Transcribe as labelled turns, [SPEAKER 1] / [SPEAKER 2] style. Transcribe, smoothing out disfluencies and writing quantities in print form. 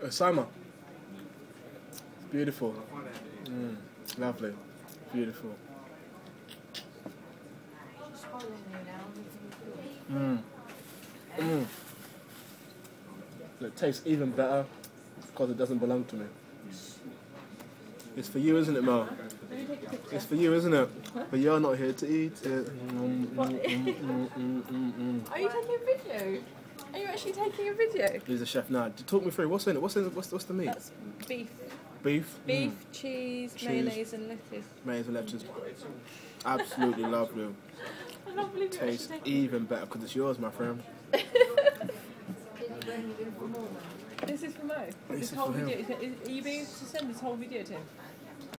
[SPEAKER 1] Osama. Beautiful. Lovely. Beautiful. It tastes even better because it doesn't belong to me. It's for you, isn't it, Mel? It's for you, isn't it? But you're not here to eat it.
[SPEAKER 2] Are you taking a video? Are you actually taking a video?
[SPEAKER 1] He's a chef now. Talk me through. What's in it? What's the meat?
[SPEAKER 2] That's beef.
[SPEAKER 1] Beef.
[SPEAKER 2] Beef, cheese, mayonnaise and lettuce.
[SPEAKER 1] Mayonnaise and lettuce. Absolutely lovely.
[SPEAKER 2] I can't believe you
[SPEAKER 1] Tastes
[SPEAKER 2] actually
[SPEAKER 1] even better because it's yours, my friend.
[SPEAKER 2] This is for Mo.
[SPEAKER 1] This is
[SPEAKER 2] whole
[SPEAKER 1] for him.
[SPEAKER 2] video. Are you being able to send this whole video to him?